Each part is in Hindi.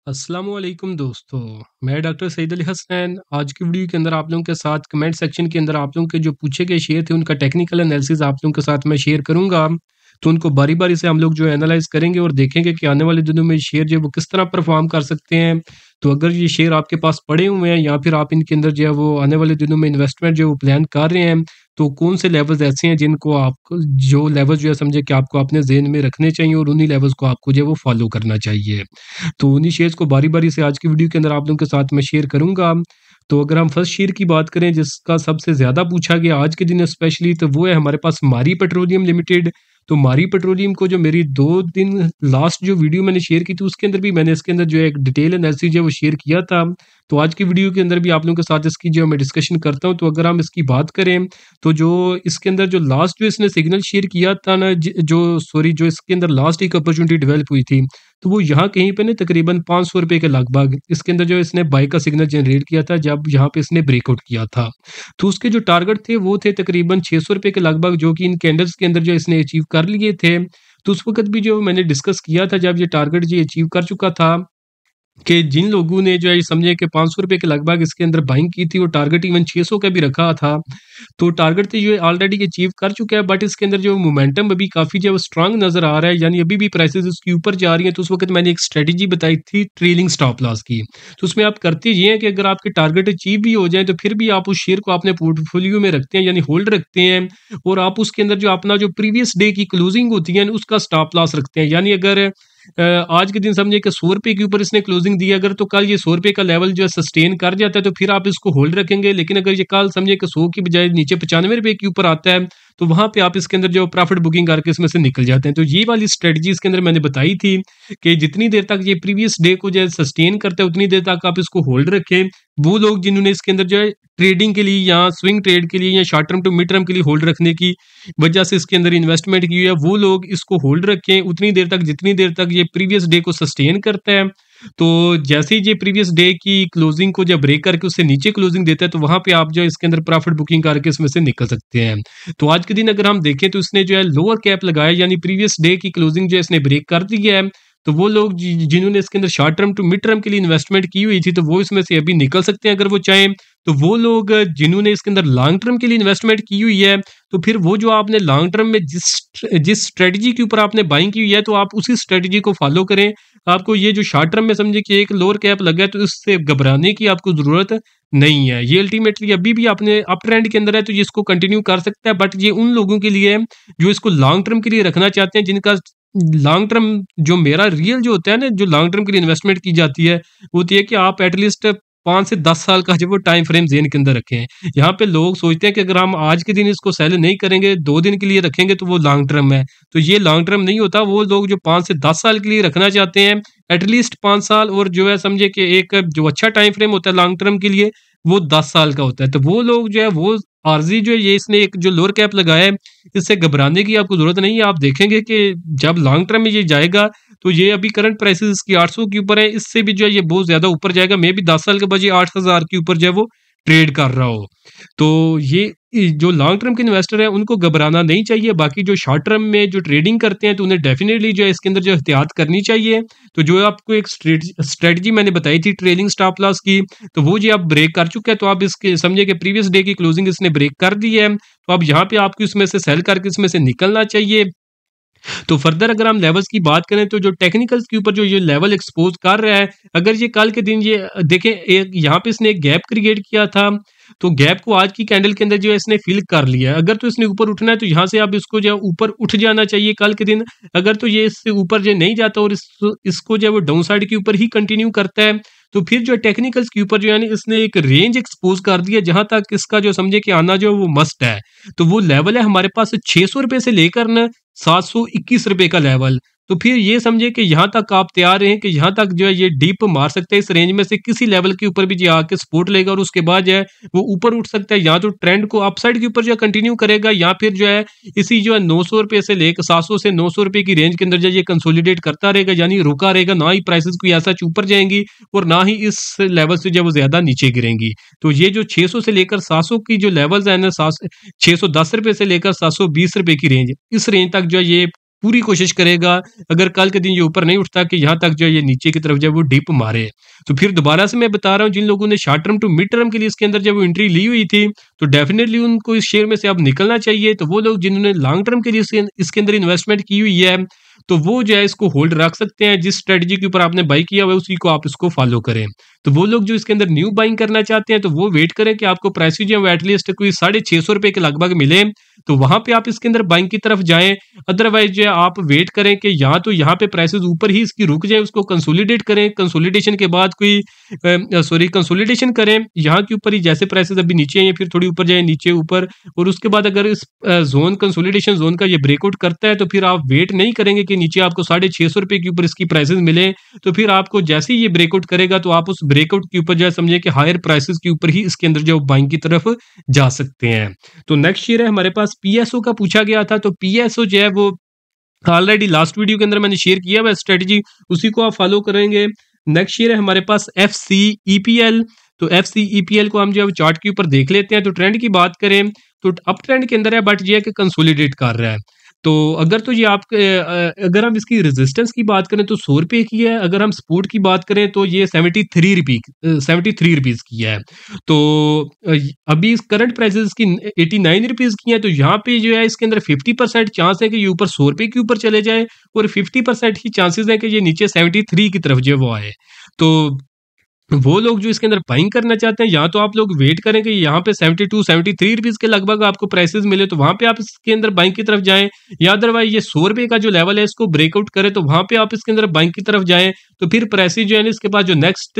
अस्सलामुअलैकुम दोस्तों, मैं डॉक्टर सईद अली हसनैन। आज की वीडियो के अंदर आप लोगों के साथ कमेंट सेक्शन के अंदर आप लोगों के जो पूछे गए शेयर थे उनका टेक्निकल एनालिसिस आप लोगों के साथ मैं शेयर करूंगा। तो उनको बारी-बारी से हम लोग जो है एनालाइज़ करेंगे और देखेंगे कि आने वाले दिनों में शेयर जो है वो किस तरह परफ़ॉर्म कर सकते हैं। तो अगर ये शेयर आपके पास पड़े हुए हैं या फिर आप इनके अंदर जो है वो आने वाले दिनों में इन्वेस्टमेंट जो है वो प्लान कर रहे हैं, तो कौन से लेवल्स ऐसे हैं जिनको आपको जो लेवल जो है समझे कि आपको अपने ज़हन में रखने चाहिए और उन्हीं लेवल्स को आपको जो है वो फ़ॉलो करना चाहिए। तो उन्हीं शेयर्स को बारी-बारी से आज की वीडियो के अंदर आप लोगों के साथ मैं शेयर करूँगा। तो अगर हम फर्स्ट शेयर की बात करें जिसका सबसे ज़्यादा पूछा गया आज के दिन स्पेशली, तो वो है हमारे पास मारी पेट्रोलियम लिमिटेड। तो मारी पेट्रोलियम को जो मेरी 2 दिन लास्ट जो वीडियो मैंने शेयर की थी उसके अंदर भी मैंने इसके अंदर जो है एक डिटेल एनालिसिस जो है वो शेयर किया था। तो आज की वीडियो के अंदर भी आप लोगों के साथ इसकी जो है मैं डिस्कशन करता हूँ। तो अगर हम इसकी बात करें तो जो इसके अंदर जो लास्ट जो इसने सिग्नल शेयर किया था ना जो इसके अंदर लास्ट एक अपॉर्चुनिटी डेवलप हुई थी, तो वो यहाँ कहीं पे ना तकरीबन ₹500 के लगभग इसके अंदर जो इसने बाय का सिग्नल जनरेट किया था जब यहाँ पे इसने ब्रेकआउट किया था। तो उसके जो टारगेट थे वो थे तकरीबन ₹600 के लगभग, जो कि इन कैंडल्स के अंदर जो इसने अचीव कर लिए थे। तो उस वक़्त भी जो मैंने डिस्कस किया था जब ये टारगेट ये अचीव कर चुका था कि जिन लोगों ने जो है समझे कि ₹500 के लगभग इसके अंदर बाइंग की थी, वो टारगेट इवन 600 का भी रखा था। तो टारगेट तो ये ऑलरेडी अचीव कर चुका है, बट इसके अंदर जो मोमेंटम अभी काफ़ी जो है वो स्ट्रांग नज़र आ रहा है, यानी अभी भी प्राइसेज़ इसके ऊपर जा रही हैं। तो उस वक़्त मैंने एक स्ट्रैटेजी बताई थी ट्रेलिंग स्टॉप लॉस की। तो उसमें आप करते ये हैं कि अगर आपके टारगेट अचीव भी हो जाएँ तो फिर भी आप उस शेयर को अपने पोर्टफोलियो में रखते हैं, यानी होल्ड रखते हैं, और आप उसके अंदर जो अपना जो प्रीवियस डे की क्लोजिंग होती है उसका स्टॉप लॉस रखते हैं। यानी अगर आज के दिन समझिए कि ₹100 के ऊपर इसने क्लोजिंग दी, अगर तो कल ये ₹100 का लेवल जो है सस्टेन कर जाता है तो फिर आप इसको होल्ड रखेंगे। लेकिन अगर ये कल समझिए कि 100 की बजाय नीचे ₹95 के ऊपर आता है, तो वहाँ पे आप इसके अंदर जो प्रॉफिट बुकिंग करके इसमें से निकल जाते हैं। तो ये वाली स्ट्रेटजी इसके अंदर मैंने बताई थी कि जितनी देर तक ये प्रीवियस डे को जो है सस्टेन करता है उतनी देर तक आप इसको होल्ड रखें। वो लोग जिन्होंने इसके अंदर जो है ट्रेडिंग के लिए या स्विंग ट्रेड के लिए या short term to mid term के लिए होल्ड रखने की वजह से इसके अंदर इन्वेस्टमेंट की है, वो लोग इसको होल्ड रखें उतनी देर तक जितनी देर तक ये प्रीवियस डे को सस्टेन करता है। तो जैसे ही ये प्रीवियस डे की क्लोजिंग को जब ब्रेक करके उससे नीचे क्लोजिंग देता है तो वहां पे आप जो है इसके अंदर प्रॉफिट बुकिंग करके इसमें से निकल सकते हैं। तो आज के दिन अगर हम देखें तो इसने जो है लोअर कैप लगाया, यानी प्रीवियस डे की क्लोजिंग जो है इसने ब्रेक कर दी है। तो वो लोग जिन्होंने इसके अंदर short term to mid term के लिए इन्वेस्टमेंट की हुई थी तो वो इसमें से अभी निकल सकते हैं अगर वो चाहें। तो वो लोग जिन्होंने इसके अंदर लॉन्ग टर्म के लिए इन्वेस्टमेंट की हुई है, तो फिर वो जो आपने लॉन्ग टर्म में जिस जिस स्ट्रेटजी के ऊपर आपने बाइंग की हुई है तो आप उसी स्ट्रेटजी को फॉलो करें। आपको ये जो शॉर्ट टर्म में समझे कि एक लोअर कैप लगा है तो इससे घबराने की आपको ज़रूरत नहीं है। ये अल्टीमेटली अभी भी आपने अप ट्रेंड के अंदर है तो ये इसको कंटिन्यू कर सकता है, बट ये उन लोगों के लिए है जो इसको लॉन्ग टर्म के लिए रखना चाहते हैं, जिनका लॉन्ग टर्म जो मेरा रियल जो होता है ना, जो लॉन्ग टर्म के लिए इन्वेस्टमेंट की जाती है, वो होती है कि आप एटलीस्ट 5 से 10 साल का जो वो टाइम फ्रेम ज़हन के अंदर रखें। यहाँ पे लोग सोचते हैं कि अगर हम आज के दिन इसको सेल नहीं करेंगे, 2 दिन के लिए रखेंगे तो वो लॉन्ग टर्म है। तो ये लॉन्ग टर्म नहीं होता। वो लोग जो 5 से 10 साल के लिए रखना चाहते हैं, एटलीस्ट 5 साल, और जो है समझे कि एक जो अच्छा टाइम फ्रेम होता है लॉन्ग टर्म के लिए, वो 10 साल का होता है। तो वो लोग जो है वो आरज़ी जो है ये इसने एक जो लोअर कैप लगाया है, इससे घबराने की आपको ज़रूरत नहीं है। आप देखेंगे कि जब लॉन्ग टर्म में ये जाएगा तो ये अभी करंट प्राइसेस इसकी 800 के ऊपर है, इससे भी जो है ये बहुत ज़्यादा ऊपर जाएगा। मे बी 10 साल के बाद ये 8000 के ऊपर जो है वो ट्रेड कर रहा हो। तो ये जो लॉन्ग टर्म के इन्वेस्टर हैं उनको घबराना नहीं चाहिए। बाकी जो शॉर्ट टर्म में जो ट्रेडिंग करते हैं तो उन्हें डेफिनेटली जो है इसके अंदर जो एहतियात करनी चाहिए। तो जो आपको एक स्ट्रेटजी मैंने बताई थी ट्रेलिंग स्टॉप लॉस की, तो वो जी आप ब्रेक कर चुके हैं। तो आप इसके समझिए कि प्रीवियस डे की क्लोजिंग इसने ब्रेक कर दी है, तो अब यहाँ पे आपको इसमें से सेल करके इसमें से निकलना चाहिए। तो फर्दर अगर हम लेवल्स की बात करें तो जो टेक्निकल्स के ऊपर जो ये लेवल एक्सपोज कर रहा है, अगर ये कल के दिन ये देखें, एक यहाँ पे इसने एक गैप क्रिएट किया था, तो गैप को आज की कैंडल के अंदर जो है इसने फिल कर लिया है। अगर तो इसने ऊपर उठना है तो यहाँ से आप इसको जो है ऊपर उठ जाना चाहिए कल के दिन। अगर तो ये इससे ऊपर जो नहीं जाता और इसको जो है वो डाउन साइड के ऊपर ही कंटिन्यू करता है, तो फिर जो टेक्निकल्स के ऊपर जो यानी इसने एक रेंज एक्सपोज कर दिया जहां तक इसका जो समझे कि आना जो है वो मस्ट है। तो वो लेवल है हमारे पास ₹600 से लेकर न ₹721 का लेवल। तो फिर ये समझे कि यहाँ तक आप तैयार हैं कि यहाँ तक जो है ये डीप मार सकते हैं। इस रेंज में से किसी लेवल के ऊपर भी जो आके सपोर्ट लेगा और उसके बाद जो है वो ऊपर उठ सकता है, या तो ट्रेंड को अपसाइड के ऊपर जो कंटिन्यू करेगा, या फिर जो है इसी जो है ₹900 से लेकर 700 से ₹900 की रेंज के अंदर जो ये कंसोलिडेट करता रहेगा, यानी रुका रहेगा। ना ही प्राइसेस कोई ऐसा ऊपर जाएंगी और ना ही इस लेवल से जो वो ज्यादा नीचे गिरेंगी। तो ये जो 600 से लेकर 700 की जो लेवल्स है ना, ₹610 से लेकर ₹720 की रेंज, इस रेंज तक जो है ये पूरी कोशिश करेगा, अगर कल के दिन ये ऊपर नहीं उठता कि यहाँ तक जो है ये नीचे की तरफ जो है वो डिप मारे। तो फिर दोबारा से मैं बता रहा हूँ, जिन लोगों ने short term to mid term के लिए इसके अंदर जब वो एंट्री ली हुई थी, तो डेफिनेटली उनको इस शेयर में से अब निकलना चाहिए। तो वो लोग जिन्होंने लॉन्ग टर्म के लिए इसके अंदर इन्वेस्टमेंट की हुई है, तो वो जो है इसको होल्ड रख सकते हैं। जिस स्ट्रेटजी के ऊपर आपने बाई किया हुआ है उसी को आप इसको फॉलो करें। तो वो लोग जो इसके अंदर न्यू बाइंग करना चाहते हैं, तो वो वेट करें कि आपको प्राइस जो है एटलीस्ट कोई 650 रुपए के लगभग मिले, तो वहां पे आप इसके अंदर बाइंग की तरफ जाएं। अदरवाइज जो है आप वेट करें कि यहाँ पे प्राइसेस ऊपर ही इसकी रुक जाए, उसको कंसोलिडेट करें, कंसोलिडेशन के बाद कोई कंसोलिडेशन करें यहाँ के ऊपर ही, जैसे प्राइसेस अभी नीचे हैं फिर थोड़ी ऊपर जाए, नीचे ऊपर, और उसके बाद अगर इस जोन कंसोलिडेशन जोन का ये ब्रेकआउट करता है, तो फिर आप वेट नहीं करेंगे कि नीचे आपको 650 रुपए के ऊपर इसकी प्राइसेस मिले। तो फिर आपको जैसे ही ये ब्रेकआउट करेगा, तो आप उस ब्रेकआउट के ऊपर जो है समझिए कि हायर प्राइसेस के ऊपर ही इसके अंदर जो बाइंग की तरफ जा सकते हैं। तो नेक्स्ट शेयर है हमारे पास पीएसओ का, पूछा गया था। तो पीएसओ जो है वो ऑलरेडी लास्ट वीडियो के अंदर मैंने शेयर किया हुआ स्ट्रेटजी, उसी को आप फॉलो करेंगे। नेक्स्ट शेयर है हमारे पास एफसीईपीएल। तो एफसीईपीएल को हम जो है चार्ट के ऊपर देख लेते हैं। तो ट्रेंड की बात करें तो अप ट्रेंड के अंदर है, बट ये है कि कंसोलिडेट कर रहा है। तो अगर तो ये आपके अगर हम इसकी रेजिस्टेंस की बात करें तो 100 रुपए की है। अगर हम सपोर्ट की बात करें तो ये 73 रुपीज की है। तो अभी करंट प्राइसेस की 89 रुपीज की है। तो यहाँ पे जो है इसके अंदर 50% चांस है कि ये ऊपर 100 रुपए के ऊपर चले जाए, और 50% ही चांसेस है कि ये नीचे 73 की तरफ जो है वो आए। तो वो लोग जो इसके अंदर बाइंग करना चाहते हैं, या तो आप लोग वेट करें कि यहाँ पे 73 रुपीज के लगभग आपको प्राइसेस मिले, तो वहां पे आप इसके अंदर बाइंग की तरफ जाएं, या अदरवाइज ये 100 रुपए का जो लेवल है इसको ब्रेकआउट करे, तो वहां पे आप इसके अंदर बाइंग की तरफ जाएं। तो फिर प्राइसेस जो है ना, इसके पास जो नेक्स्ट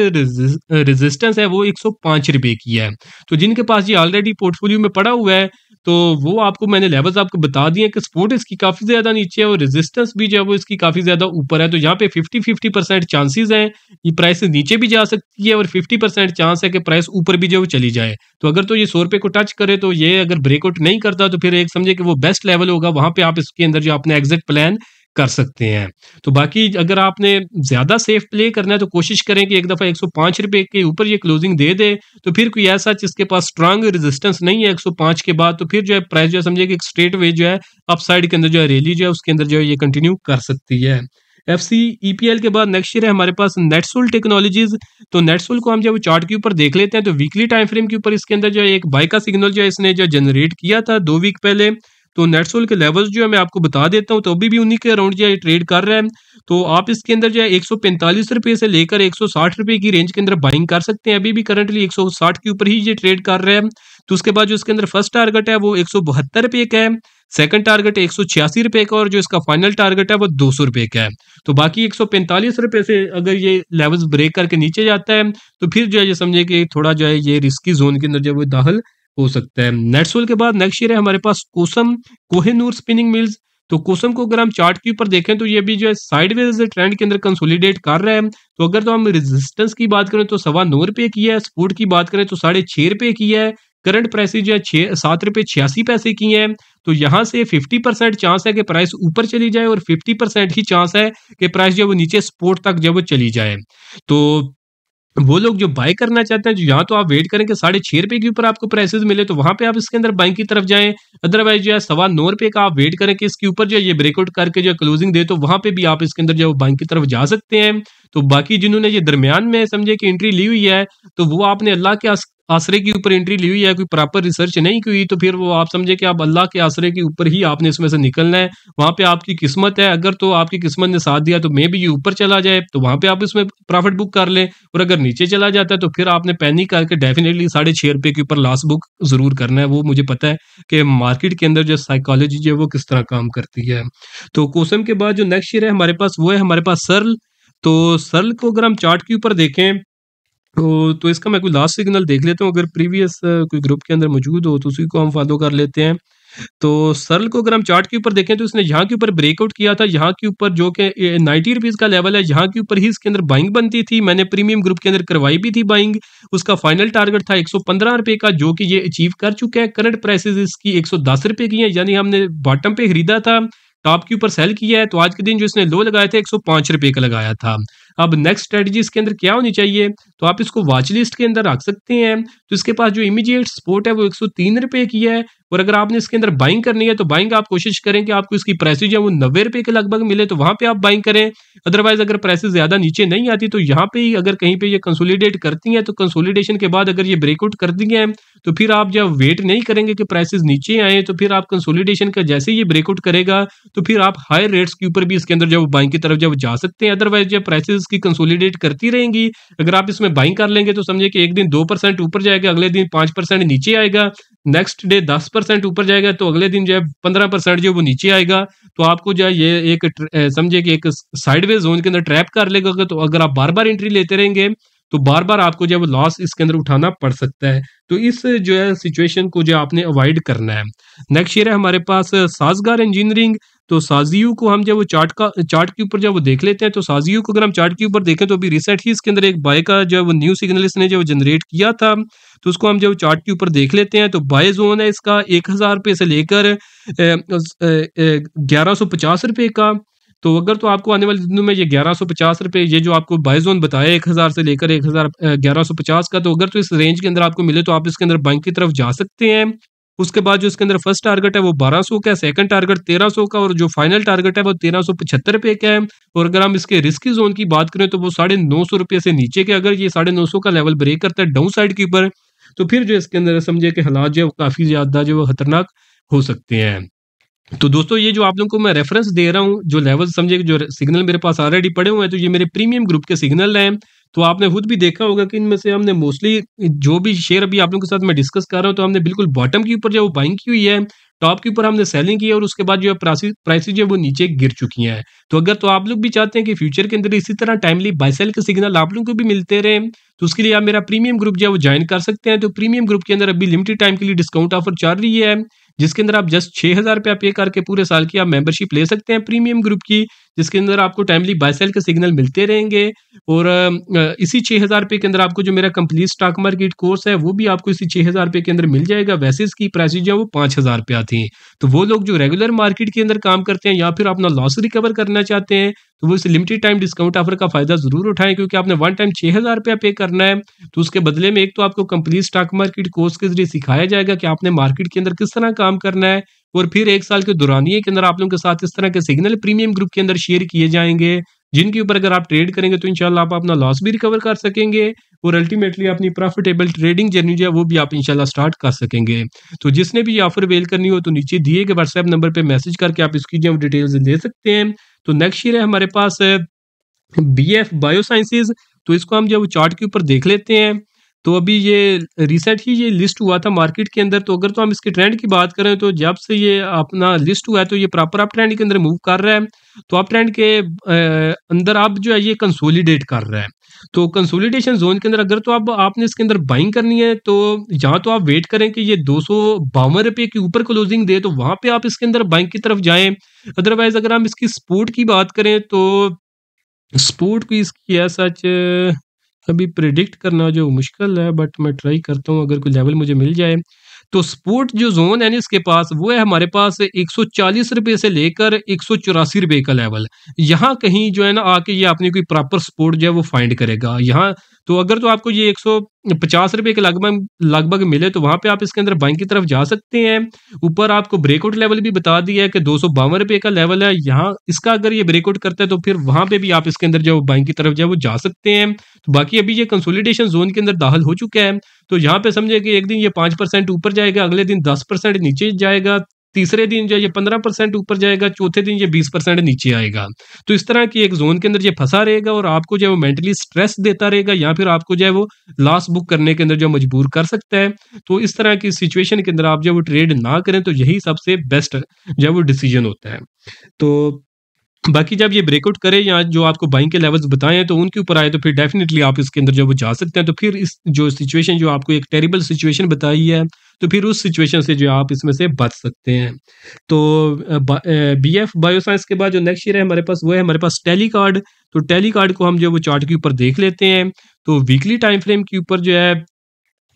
रेजिस्टेंस है वो 105 रुपए की है। तो जिनके पास ये ऑलरेडी पोर्टफोलियो में पड़ा हुआ है, तो वो आपको मैंने लेवल्स आपको बता दिए कि सपोर्ट इसकी काफी ज्यादा नीचे है और रेजिस्टेंस भी जो है वो इसकी काफी ज्यादा ऊपर है। तो यहाँ पे 50% चांसेस हैं ये प्राइस नीचे भी जा सकती है, और 50% चांस है कि प्राइस ऊपर भी जो चली जाए। तो अगर तो ये 100 रुपए को टच करे, तो ये अगर ब्रेकआउट नहीं करता, तो फिर एक समझे कि वो बेस्ट लेवल होगा, वहां पे आप इसके अंदर जो अपने एग्जिट प्लान कर सकते हैं। तो बाकी अगर आपने ज्यादा सेफ प्ले करना है, तो कोशिश करें कि एक दफा 105 रुपए के ऊपर ये क्लोजिंग दे दे। तो फिर कोई ऐसा जिसके पास स्ट्रांग रेजिस्टेंस नहीं है 105 के बाद, तो फिर जो है प्राइस जो है समझे कि एक स्ट्रेट वे जो है अपसाइड के अंदर जो है रैली जो है उसके अंदर जो है ये कंटिन्यू कर सकती है। एफसीईपीएल के बाद नेक्स्ट शेयर है हमारे पास नेटसोल टेक्नोलॉजीज। तो नेटसोल को हम जब चार्ट के ऊपर देख लेते हैं, तो वीकली टाइम फ्रेम के ऊपर इसके अंदर जो है एक बाय का सिग्नल जो है इसने जो जनरेट किया था 2 वीक पहले। तो नेटसोल के लेवल्स जो है मैं आपको बता देता हूँ, तो अभी भी उन्हीं के अराउंड जो है ट्रेड कर रहा है। तो आप इसके अंदर जो है 145 रुपए से लेकर 160 रुपए की रेंज के अंदर बाइंग कर सकते हैं। अभी भी करंटली 160 के ऊपर ही ये ट्रेड कर रहे हैं। तो उसके बाद जो इसके अंदर फर्स्ट टारगेट है वो 172 रुपए का है, सेकंड टारगेट 186 रुपए का, और जो इसका फाइनल टारगेट है वो 200 रुपए का है। तो बाकी 145 रुपए से अगर ये लेवल्स ब्रेक करके नीचे जाता है, तो फिर जो है ये समझे कि थोड़ा जो है ये रिस्की जोन के अंदर जो है वो दाखिल हो सकता है। नेटसोल के बाद नेक्स्ट शेयर है हमारे पास कोसम कोहिनूर स्पिनिंग मिल्स। तो कोसम को अगर हम चार्ट के ऊपर देखें, तो ये भी जो है साइडवेज ट्रेंड के अंदर कंसोलिडेट कर रहा है। तो अगर तो हम रेजिस्टेंस की बात करें तो 9.25 की है, सपोर्ट की बात करें तो 6.5 रुपए की है, करंट प्राइस जो है 7.86 रुपए की है। तो यहाँ से 50% चांस है कि प्राइस ऊपर चली जाए, और 50% ही चांस है कि प्राइस जो है वो नीचे सपोर्ट तक जो है वो चली जाए। तो वो लोग जो बाय करना चाहते हैं, जो यहाँ तो आप वेट करें कि 6.5 रुपए के ऊपर आपको प्राइसेस मिले, तो वहां पे आप इसके अंदर बाइंग की तरफ जाएं। अदरवाइज जो है 9.25 रुपए का आप वेट करें कि इसके ऊपर जो है ये ब्रेकआउट करके जो क्लोजिंग दे, तो वहां पे भी आप इसके अंदर जो बाइंग की तरफ जा सकते हैं। तो बाकी जिन्होंने ये दरमियान में समझे कि एंट्री ली हुई है, तो वो आपने अल्लाह के आसरे के ऊपर एंट्री ली हुई है, कोई प्रॉपर रिसर्च नहीं की हुई, तो फिर वो आप समझे कि आप अल्लाह के आसरे के ऊपर ही आपने इसमें से निकलना है। वहां पे आपकी किस्मत है, अगर तो आपकी किस्मत ने साथ दिया तो मे भी ये ऊपर चला जाए, तो वहां पे आप इसमें प्रॉफिट बुक कर लें, और अगर नीचे चला जाता है तो फिर आपने पैनिक करके डेफिनेटली 6.5 रुपए के ऊपर लॉस बुक जरूर करना है। वो मुझे पता है कि मार्केट के अंदर जो साइकोलॉजी जो है वो किस तरह काम करती है। तो कोसम के बाद जो नेक्स्ट शेयर है हमारे पास वो है हमारे पास सर्ल। तो सर्ल को अगर हम चार्ट के ऊपर देखें, तो इसका मैं कोई लास्ट सिग्नल देख लेता हूँ, अगर प्रीवियस कोई ग्रुप के अंदर मौजूद हो तो उसी को हम फॉलो कर लेते हैं। तो सरल को अगर हम चार्ट के ऊपर देखें, तो इसने यहाँ के ऊपर ब्रेकआउट किया था, यहाँ के ऊपर जो कि 90 रुपीज़ का लेवल है, यहाँ के ऊपर ही इसके अंदर बाइंग बनती थी। मैंने प्रीमियम ग्रुप के अंदर करवाई भी थी बाइंग। उसका फाइनल टारगेट था 115 रुपए का, जो कि ये अचीव कर चुका है। करंट प्राइसेस इसकी 110 रुपए की है, यानी हमने बॉटम पे खरीदा था, टॉप के ऊपर सेल किया है। तो आज के दिन जो इसने लो लगाया था 105 रुपए का लगाया था। अब नेक्स्ट स्ट्रेटजी इसके अंदर क्या होनी चाहिए, तो आप इसको वॉच लिस्ट के अंदर रख सकते हैं। तो इसके पास जो इमीडिएट सपोर्ट है वो 103 रुपए की है, और अगर आपने इसके अंदर बाइंग करनी है तो बाइंग आप कोशिश करें कि आपको इसकी प्राइसेज है वो 90 रुपए के लगभग मिले, तो वहां पे आप बाइंग करें। अदरवाइज अगर प्राइसेस ज्यादा नीचे नहीं आती तो यहाँ पे ही अगर कहीं पे ये कंसोलिडेट करती हैं तो कंसोलिडेशन के बाद अगर ये ब्रेकआउट कर दी हैं तो फिर आप जब वेट नहीं करेंगे कि प्राइसेस नीचे आए, तो फिर आप कंसोलिडेशन का जैसे ये ब्रेकआउट करेगा तो फिर आप हायर रेट्स के ऊपर भी इसके अंदर जब बाइंग की तरफ जब जा सकते हैं। अदरवाइज जब प्राइसेस की कंसोलिडेट करती रहेंगी, अगर आप इसमें बाइंग कर लेंगे तो समझे कि एक दिन 2% ऊपर जाएगा, अगले दिन 5% नीचे आएगा, नेक्स्ट डे 10% ऊपर जाएगा, तो अगले दिन जो है 15% जो वो नीचे आएगा। तो आपको जो है ये एक समझे कि एक साइडवेज जोन के अंदर ट्रैप कर लेगा। तो अगर आप बार बार एंट्री लेते रहेंगे तो बार बार आपको जो है वो लॉस इसके अंदर उठाना पड़ सकता है। तो इस जो है सिचुएशन को जो आपने अवॉइड करना है। नेक्स्ट शेयर है हमारे पास साजगार इंजीनियरिंग। तो साजियो को हम जब वो चार्ट के ऊपर जब वो देख लेते हैं तो साजियो को अगर हम चार्ट के ऊपर देखें तो अभी रिसेंट ही इसके अंदर एक बाय का जो वो न्यू सिग्नल इसने जो जनरेट किया था, तो उसको हम जब चार्ट के ऊपर देख लेते हैं तो बाय जोन है इसका 1000 रुपये से लेकर 1150 रुपये का। तो अगर तो आपको आने वाले दिनों में ये 1150 रुपये, ये जो आपको बाय जोन बताया 1000 से लेकर 1150 का, तो अगर तो इस रेंज के अंदर आपको मिले तो आप इसके अंदर बाइंग की तरफ जा सकते हैं। उसके बाद जो इसके अंदर फर्स्ट टारगेट है वो 1200 का है, सेकंड टारगेट 1300 का, और जो फाइनल टारगेट है वो 1375 रुपये का है। और अगर हम इसके रिस्की जोन की बात करें तो वो 950 रुपये से नीचे के, अगर ये 950 का लेवल ब्रेक करता है डाउन साइड के ऊपर तो फिर जो इसके अंदर समझे कि हालात जो है वो काफी ज्यादा जो है खतरनाक हो सकते हैं। तो दोस्तों ये जो आप लोगों को मैं रेफरेंस दे रहा हूँ, जो लेवल समझे कि जो सिग्नल मेरे पास ऑलरेडी पड़े हुए हैं, तो ये मेरे प्रीमियम ग्रुप के सिग्नल हैं। तो आपने खुद भी देखा होगा कि इनमें से हमने मोस्टली जो भी शेयर अभी आप लोगों के साथ मैं डिस्कस कर रहा हूँ तो हमने बिल्कुल बॉटम के ऊपर जो वो बाइंग की हुई है, टॉप के ऊपर हमने सेलिंग की है, और उसके बाद जो है प्राइसेज जो है वो नीचे गिर चुकी हैं। तो अगर तो आप लोग भी चाहते हैं कि फ्यूचर के अंदर इसी तरह टाइमली बाय सेल के सिग्नल आप लोगों को भी मिलते रहे, तो उसके लिए आप मेरा प्रीमियम ग्रुप जो है वो ज्वाइन कर सकते हैं। तो प्रीमियम ग्रुप के अंदर अभी लिमिटेड टाइम के लिए डिस्काउंट ऑफर चल रही है, जिसके अंदर आप जस्ट 6000 रुपया पे करके पूरे साल की आप मेंबरशिप ले सकते हैं प्रीमियम ग्रुप की, जिसके अंदर आपको टाइमली बाय सेल के सिग्नल मिलते रहेंगे। और इसी 6000 रुपये के अंदर आपको जो मेरा कंप्लीट स्टॉक मार्केट कोर्स है वो भी आपको इसी 6000 रुपये के अंदर मिल जाएगा। वैसे इसकी प्राइसेज जो है वो 5000 रुपया थी। तो वो लोग जो रेगुलर मार्केट के अंदर काम करते हैं या फिर अपना लॉस रिकवर करना चाहते हैं तो वो इस लिमिटेड टाइम डिस्काउंट ऑफर का फायदा जरूर उठाएं, क्योंकि आपने वन टाइम 6000 रुपया पे करना है। तो उसके बदले में एक तो आपको कंप्लीट स्टॉक मार्केट कोर्स के जरिए सिखाया जाएगा कि आपने मार्केट के अंदर किस तरह काम करना है, और फिर 1 साल के दौरानिए के अंदर आप लोगों के साथ इस तरह के सिग्नल प्रीमियम ग्रुप के अंदर शेयर किए जाएंगे, जिनके ऊपर अगर आप ट्रेड करेंगे तो इंशाल्लाह आप अपना लॉस भी रिकवर कर सकेंगे, और अल्टीमेटली अपनी प्रॉफिटेबल ट्रेडिंग जर्नी जो है वो भी आप इंशाल्लाह स्टार्ट कर सकेंगे। तो जिसने भी ये ऑफर अवेल करनी हो तो नीचे दिए गए व्हाट्सएप नंबर पे मैसेज करके आप इसकी जो डिटेल्स ले सकते हैं। तो नेक्स्ट शेयर है हमारे पास BF बायोसाइंसेज। तो इसको हम जब चार्ट के ऊपर देख लेते हैं तो अभी ये रिसेंट ही ये लिस्ट हुआ था मार्केट के अंदर। तो अगर तो हम इसके ट्रेंड की बात करें तो जब से ये अपना लिस्ट हुआ है तो ये प्रॉपर अप ट्रेंड के अंदर मूव कर रहा है। तो अप ट्रेंड के अंदर अब जो है ये कंसोलिडेट कर रहा है। तो कंसोलिडेशन जोन के अंदर अगर तो अब आपने इसके अंदर बाइंग करनी है तो जहाँ तो आप वेट करें कि ये 252 रुपये के ऊपर क्लोजिंग दे तो वहां पे आप इसके अंदर बाइंग की तरफ जाएं। अदरवाइज अगर हम इसकी सपोर्ट की बात करें तो सपोर्ट की इसकी है सच अभी प्रिडिक्ट करना जो मुश्किल है, बट मैं ट्राई करता हूँ अगर कोई लेवल मुझे मिल जाए। तो सपोर्ट जो जोन है ना इसके पास वो है हमारे पास 140 रुपये से लेकर 184 रुपये का लेवल। यहाँ कहीं जो है ना आके ये अपनी कोई प्रॉपर सपोर्ट जो है वो फाइंड करेगा यहाँ। तो अगर तो आपको ये 150 रुपये के लगभग लगभग मिले तो वहां पे आप इसके अंदर बाइंग की तरफ जा सकते हैं। ऊपर आपको ब्रेकआउट लेवल भी बता दिया है कि 252 रुपये का लेवल है यहाँ, इसका अगर ये ब्रेकआउट करता है तो फिर वहां पे भी आप इसके अंदर जो बाइंग की तरफ जो है वो जा सकते हैं। तो बाकी अभी ये कंसोलिडेशन जोन के अंदर दाखिल हो चुका है। तो यहाँ पे समझे कि एक दिन ये 5% ऊपर जाएगा, अगले दिन 10% नीचे जाएगा, तीसरे दिन जो ये 15% ऊपर जाएगा, चौथे दिन ये 20% नीचे आएगा। तो इस तरह की एक जोन के अंदर ये फंसा रहेगा और आपको जो है वो मेंटली स्ट्रेस देता रहेगा या फिर आपको जो है वो लॉस बुक करने के अंदर जो मजबूर कर सकता है। तो इस तरह की सिचुएशन के अंदर आप जो वो ट्रेड ना करें तो यही सबसे बेस्ट जो है वो डिसीजन होता है। तो बाकी जब ये ब्रेकआउट करे या जो आपको बाइंग के लेवल्स बताए हैं तो उनके ऊपर आए तो फिर डेफिनेटली आप इसके अंदर जो वो जा सकते हैं। तो फिर इस जो सिचुएशन जो आपको एक टेरिबल सिचुएशन बताई है तो फिर उस सिचुएशन से जो आप इसमें से बच सकते हैं। तो BF बायोसाइंस के बाद जो नेक्स्ट ईयर है हमारे पास वो है हमारे पास टेलीकार्ड। तो टेलीकार्ड को हम जो वो चार्ट के ऊपर देख लेते हैं तो वीकली टाइम फ्रेम के ऊपर जो है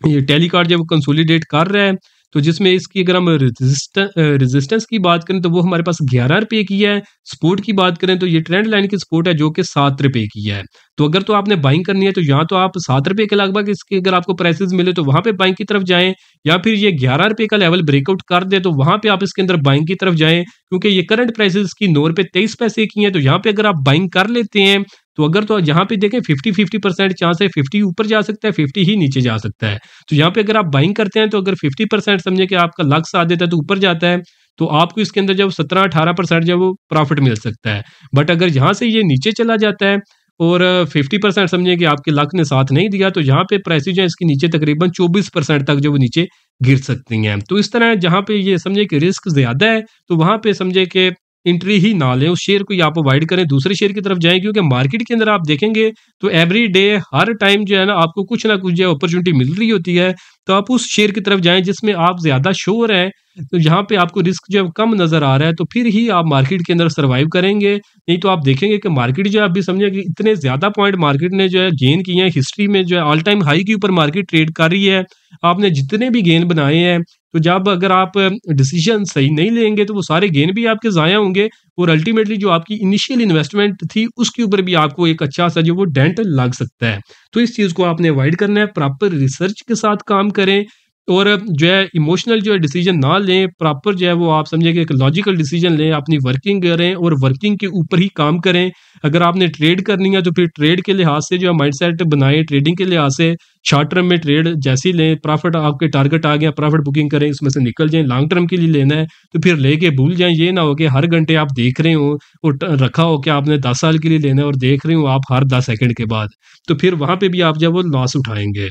ये टेलीकार्ड जो वो कंसोलिडेट कर रहा है। तो जिसमें इसकी अगर हम रेजिस्टेंस की बात करें तो वो हमारे पास 11 रुपये की है। सपोर्ट की बात करें तो ये ट्रेंड लाइन की सपोर्ट है जो कि 7 रुपये की है। तो अगर तो आपने बाइंग करनी है तो यहाँ तो आप 7 रुपये के लगभग इसके अगर आपको प्राइसेस मिले तो वहाँ पे बाइंग की तरफ जाएं, या फिर ये 11 रुपये का लेवल ब्रेकआउट कर दे तो वहाँ पे आप इसके अंदर बाइंग की तरफ जाएं, क्योंकि ये करंट प्राइसेस की 9 रुपये 23 पैसे की है। तो यहाँ पे अगर आप बाइंग कर लेते हैं तो अगर तो यहाँ पे देखें 50-50% चांस है, 50 ऊपर जा सकता है, 50 ही नीचे जा सकता है। तो यहाँ पे अगर आप बाइंग करते हैं तो अगर 50% समझे कि आपका लक साथ देता है तो ऊपर जाता है, तो आपको इसके अंदर जब 17-18% जब वो प्रॉफिट मिल सकता है। बट अगर यहाँ से ये नीचे चला जाता है और 50% समझे कि आपके लक ने साथ नहीं दिया, तो यहाँ पे प्राइसेज है इसकी नीचे तकरीबन 24% तक जो वो नीचे गिर सकती हैं। तो इस तरह जहाँ पे ये समझे कि रिस्क ज्यादा है तो वहां पे समझे कि एंट्री ही ना लें, उस शेयर को आप अवॉइड करें, दूसरे शेयर की तरफ जाएं, क्योंकि मार्केट के अंदर आप देखेंगे तो एवरी डे हर टाइम जो है ना आपको कुछ ना कुछ जो अपॉर्चुनिटी मिल रही होती है। तो आप उस शेयर की तरफ जाएं जिसमें आप ज्यादा श्योर हैं, तो जहाँ पे आपको रिस्क जो है कम नजर आ रहा है, तो फिर ही आप मार्केट के अंदर सर्वाइव करेंगे। नहीं तो आप देखेंगे कि मार्केट जो है अभी समझे कि इतने ज्यादा पॉइंट मार्केट ने जो है गेन किए हैं, हिस्ट्री में जो है ऑल टाइम हाई के ऊपर मार्केट ट्रेड कर रही है। आपने जितने भी गेन बनाए हैं, तो जब अगर आप डिसीजन सही नहीं लेंगे तो वो सारे गेन भी आपके ज़ाया होंगे, और अल्टीमेटली जो आपकी इनिशियल इन्वेस्टमेंट थी उसके ऊपर भी आपको एक अच्छा सा जो वो डेंट लग सकता है। तो इस चीज़ को आपने अवॉइड करना है, प्रॉपर रिसर्च के साथ काम करें, और जो है इमोशनल जो है डिसीजन ना लें, प्रॉपर जो है वो आप समझे कि एक लॉजिकल डिसीजन लें, अपनी वर्किंग करें और वर्किंग के ऊपर ही काम करें। अगर आपने ट्रेड करनी है तो फिर ट्रेड के लिहाज से जो है माइंडसेट बनाएं, ट्रेडिंग के लिहाज से शॉर्ट टर्म में ट्रेड जैसे ही लें, प्रॉफिट आपके टारगेट आ गया, प्रॉफिट बुकिंग करें, इसमें से निकल जाएं। लॉन्ग टर्म के लिए लेना है तो फिर लेके भूल जाएं, ये ना हो कि हर घंटे आप देख रहे हो और रखा हो कि आपने 10 साल के लिए लेना है और देख रहे हो आप हर 10 सेकंड के बाद, तो फिर वहां पे भी आप जब वो लॉस उठाएंगे।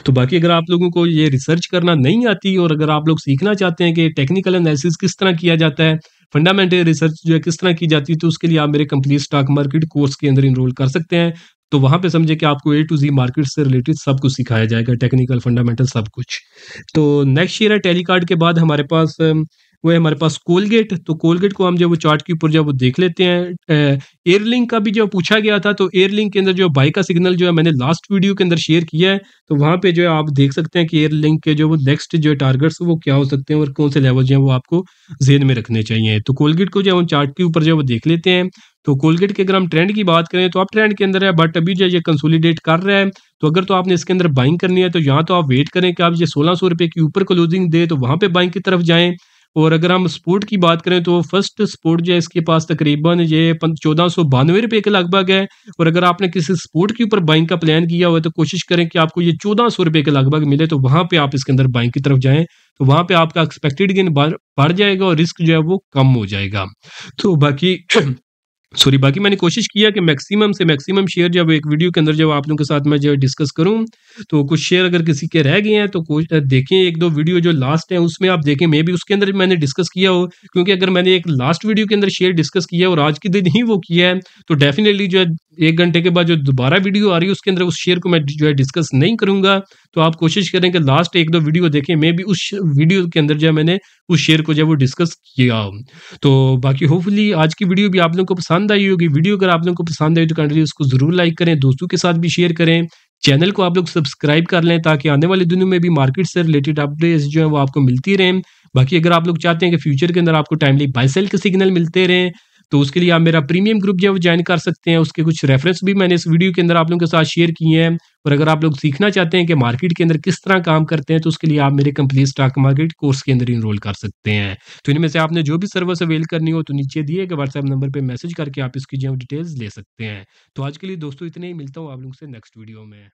तो बाकी अगर आप लोगों को ये रिसर्च करना नहीं आती और अगर आप लोग सीखना चाहते हैं कि टेक्निकल एनालिसिस किस तरह किया जाता है, फंडामेंटल रिसर्च जो है किस तरह की जाती है, तो उसके लिए आप मेरे कंप्लीट स्टॉक मार्केट कोर्स के अंदर इनरोल कर सकते हैं। तो वहां पे समझे कि आपको A to Z मार्केट से रिलेटेड सब कुछ सिखाया जाएगा, टेक्निकल फंडामेंटल सब कुछ। तो नेक्स्ट शेयर है टेलीकार्ड के बाद हमारे पास वो है हमारे पास कोलगेट। तो कोलगेट को हम जो वो चार्ट के ऊपर जो वो देख लेते हैं। एयरलिंक का भी जो पूछा गया था, तो एयरलिंक के अंदर जो बाई का सिग्नल जो है मैंने लास्ट वीडियो के अंदर शेयर किया है, तो वहां पे जो है आप देख सकते हैं कि एयरलिंक के जो वो नेक्स्ट जो टारगेट्स वो क्या हो सकते हैं और कौन से लेवल जो है वो आपको जेन में रखने चाहिए। तो कोलगेट को जो है चार्ट के ऊपर जो है वो देख लेते हैं। तो कोलगेट के अगर हम ट्रेंड की बात करें तो आप ट्रेंड के अंदर है, बट अभी जो ये कंसोलिडेट कर रहा है। तो अगर तो आपने इसके अंदर बाइंग करनी है तो यहाँ तो आप वेट करें कि आप ये 1600 रुपये के ऊपर क्लोजिंग दे तो वहां पे बाइंग की तरफ जाएं। और अगर हम सपोर्ट की बात करें तो फर्स्ट सपोर्ट जो है इसके पास तकरीबन ये 1492 रुपये के लगभग है। और अगर आपने किसी सपोर्ट के ऊपर बाइंग का प्लान किया हुआ है तो कोशिश करें कि आपको ये 1400 रुपये के लगभग मिले, तो वहां पे आप इसके अंदर बाइंग की तरफ जाएं, तो वहां पे आपका एक्सपेक्टेड गेन बढ़ जाएगा और रिस्क जो है वो कम हो जाएगा। तो बाकी बाकी मैंने कोशिश किया कि मैक्सिमम से मैक्सिमम शेयर जब एक वीडियो के अंदर जब आप लोगों के साथ मैं जो डिस्कस करूं, तो कुछ शेयर अगर किसी के रह गए हैं तो देखें, एक दो वीडियो जो लास्ट है उसमें आप देखें, मे भी उसके अंदर मैंने डिस्कस किया हो, क्योंकि अगर मैंने एक लास्ट वीडियो के अंदर शेयर डिस्कस किया है और आज के दिन ही वो किया है तो डेफिनेटली जो है 1 घंटे के बाद जो दोबारा वीडियो आ रही है उसके अंदर उस शेयर को मैं जो है डिस्कस नहीं करूंगा। तो आप कोशिश करें कि लास्ट 1-2 वीडियो देखें, मे भी उस वीडियो के अंदर जो है मैंने उस शेयर को जो है वो डिस्कस किया हो। तो बाकी होपफुली आज की वीडियो भी आप लोगों को पसंद आई होगी। वीडियो अगर आप लोगों को पसंद आई तो काइंडली उसको जरूर लाइक करें, दोस्तों के साथ भी शेयर करें, चैनल को आप लोग सब्सक्राइब कर लें ताकि आने वाले दिनों में भी मार्केट से रिलेटेड अपडेट्स जो है वो आपको मिलती रहें। बाकी अगर आप लोग चाहते हैं कि फ्यूचर के अंदर आपको टाइमली बाय सेल के सिग्नल मिलते रहें तो उसके लिए आप मेरा प्रीमियम ग्रुप जो है वो ज्वाइन कर सकते हैं। उसके कुछ रेफरेंस भी मैंने इस वीडियो के अंदर आप लोगों के साथ शेयर किए हैं। और अगर आप लोग सीखना चाहते हैं कि मार्केट के अंदर किस तरह काम करते हैं तो उसके लिए आप मेरे कंप्लीट स्टॉक मार्केट कोर्स के अंदर इनरोल कर सकते हैं। तो इनमें से आपने जो भी सर्विस अवेल करनी हो तो नीचे दिए गए व्हाट्सएप नंबर पर मैसेज करके आप इसकी जो डिटेल्स ले सकते हैं। तो आज के लिए दोस्तों इतने ही, मिलता हूँ आप लोगों से नेक्स्ट वीडियो में।